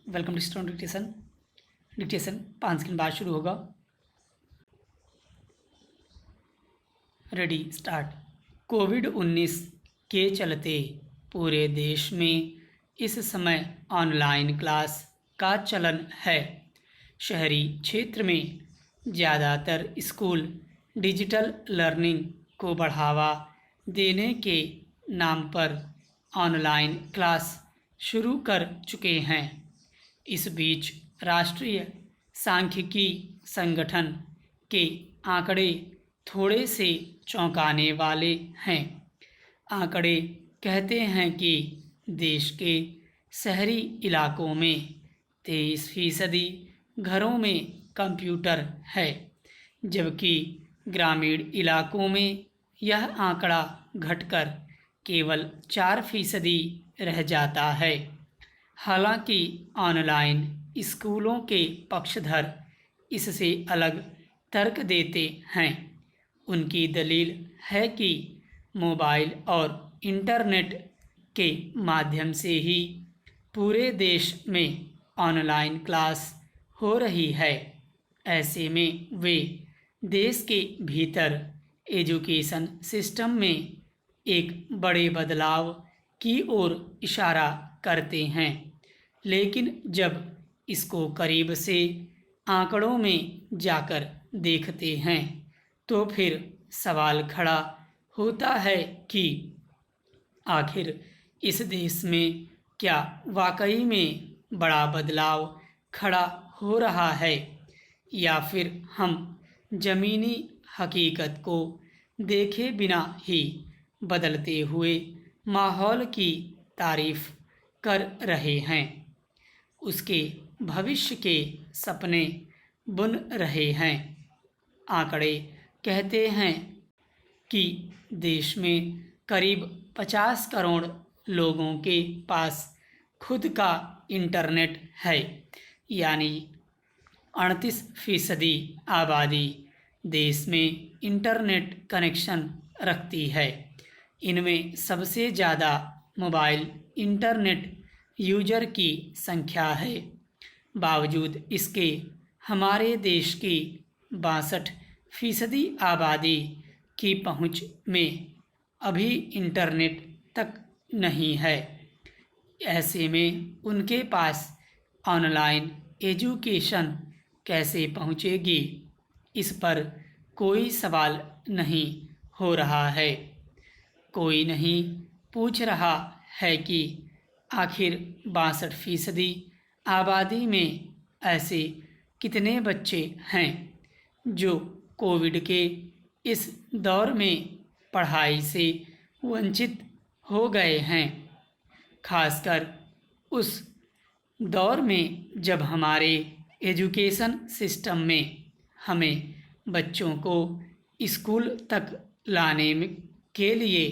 Welcome to stone dictation. Dictation 5 second बाद शुरू होगा। Ready start. कोविड-19 के चलते पूरे देश में इस समय ऑनलाइन क्लास का चलन है। शहरी क्षेत्र में ज़्यादातर स्कूल डिजिटल लर्निंग को बढ़ावा देने के नाम पर ऑनलाइन क्लास शुरू कर चुके हैं। इस बीच राष्ट्रीय सांख्यिकी संगठन के आंकड़े थोड़े से चौंकाने वाले हैं। आंकड़े कहते हैं कि देश के शहरी इलाकों में 23% घरों में कंप्यूटर है, जबकि ग्रामीण इलाकों में यह आंकड़ा घटकर केवल 4% रह जाता है। हालांकि ऑनलाइन स्कूलों के पक्षधर इससे अलग तर्क देते हैं। उनकी दलील है कि मोबाइल और इंटरनेट के माध्यम से ही पूरे देश में ऑनलाइन क्लास हो रही है। ऐसे में वे देश के भीतर एजुकेशन सिस्टम में एक बड़े बदलाव की ओर इशारा करते हैं। लेकिन जब इसको करीब से आंकड़ों में जाकर देखते हैं तो फिर सवाल खड़ा होता है कि आखिर इस देश में क्या वाकई में बड़ा बदलाव खड़ा हो रहा है, या फिर हम ज़मीनी हकीकत को देखे बिना ही बदलते हुए माहौल की तारीफ कर रहे हैं, उसके भविष्य के सपने बुन रहे हैं। आंकड़े कहते हैं कि देश में करीब 50 करोड़ लोगों के पास खुद का इंटरनेट है, यानी 38% आबादी देश में इंटरनेट कनेक्शन रखती है। इनमें सबसे ज़्यादा मोबाइल इंटरनेट यूजर की संख्या है। बावजूद इसके हमारे देश की 62% आबादी की पहुंच में अभी इंटरनेट तक नहीं है। ऐसे में उनके पास ऑनलाइन एजुकेशन कैसे पहुंचेगी, इस पर कोई सवाल नहीं हो रहा है। कोई नहीं पूछ रहा है कि आखिर 62% आबादी में ऐसे कितने बच्चे हैं जो कोविड के इस दौर में पढ़ाई से वंचित हो गए हैं, खासकर उस दौर में जब हमारे एजुकेशन सिस्टम में हमें बच्चों को स्कूल तक लाने के लिए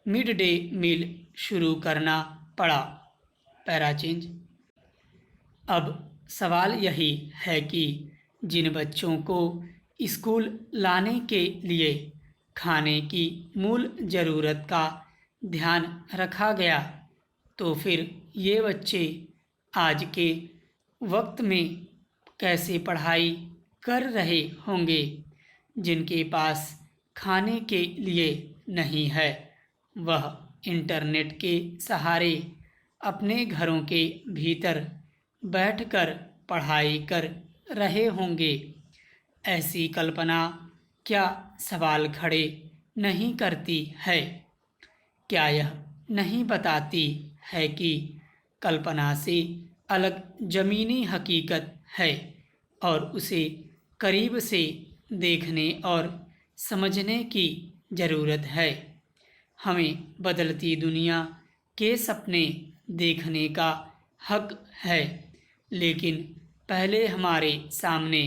मिड डे मील शुरू करना पड़ा। Para change. अब सवाल यही है कि जिन बच्चों को स्कूल लाने के लिए खाने की मूल ज़रूरत का ध्यान रखा गया, तो फिर ये बच्चे आज के वक्त में कैसे पढ़ाई कर रहे होंगे। जिनके पास खाने के लिए नहीं है, वह इंटरनेट के सहारे अपने घरों के भीतर बैठकर पढ़ाई कर रहे होंगे। ऐसी कल्पना क्या सवाल खड़े नहीं करती है? क्या यह नहीं बताती है कि कल्पना से अलग ज़मीनी हकीकत है और उसे करीब से देखने और समझने की ज़रूरत है। हमें बदलती दुनिया के सपने देखने का हक है, लेकिन पहले हमारे सामने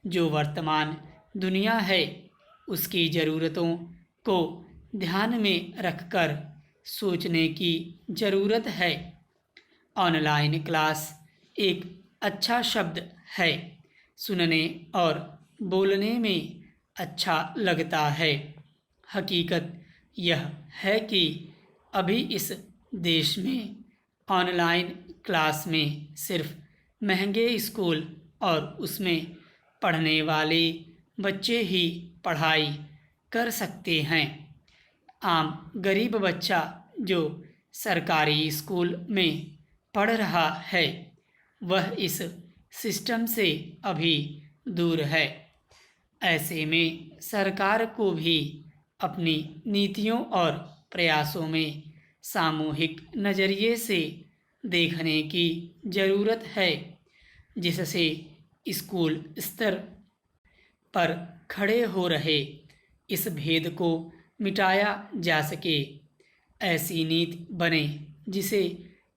जो वर्तमान दुनिया है उसकी ज़रूरतों को ध्यान में रखकर सोचने की ज़रूरत है। ऑनलाइन क्लास एक अच्छा शब्द है, सुनने और बोलने में अच्छा लगता है। हकीकत यह है कि अभी इस देश में ऑनलाइन क्लास में सिर्फ महंगे स्कूल और उसमें पढ़ने वाले बच्चे ही पढ़ाई कर सकते हैं। आम गरीब बच्चा जो सरकारी स्कूल में पढ़ रहा है वह इस सिस्टम से अभी दूर है। ऐसे में सरकार को भी अपनी नीतियों और प्रयासों में सामूहिक नज़रिए से देखने की ज़रूरत है, जिससे स्कूल स्तर पर खड़े हो रहे इस भेद को मिटाया जा सके। ऐसी नीति बने जिसे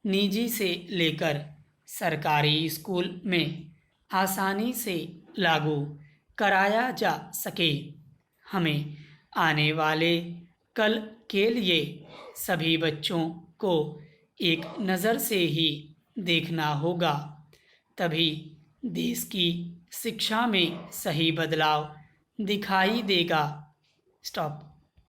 निजी से लेकर सरकारी स्कूल में आसानी से लागू कराया जा सके। हमें आने वाले कल के लिए सभी बच्चों को एक नज़र से ही देखना होगा, तभी देश की शिक्षा में सही बदलाव दिखाई देगा। स्टॉप।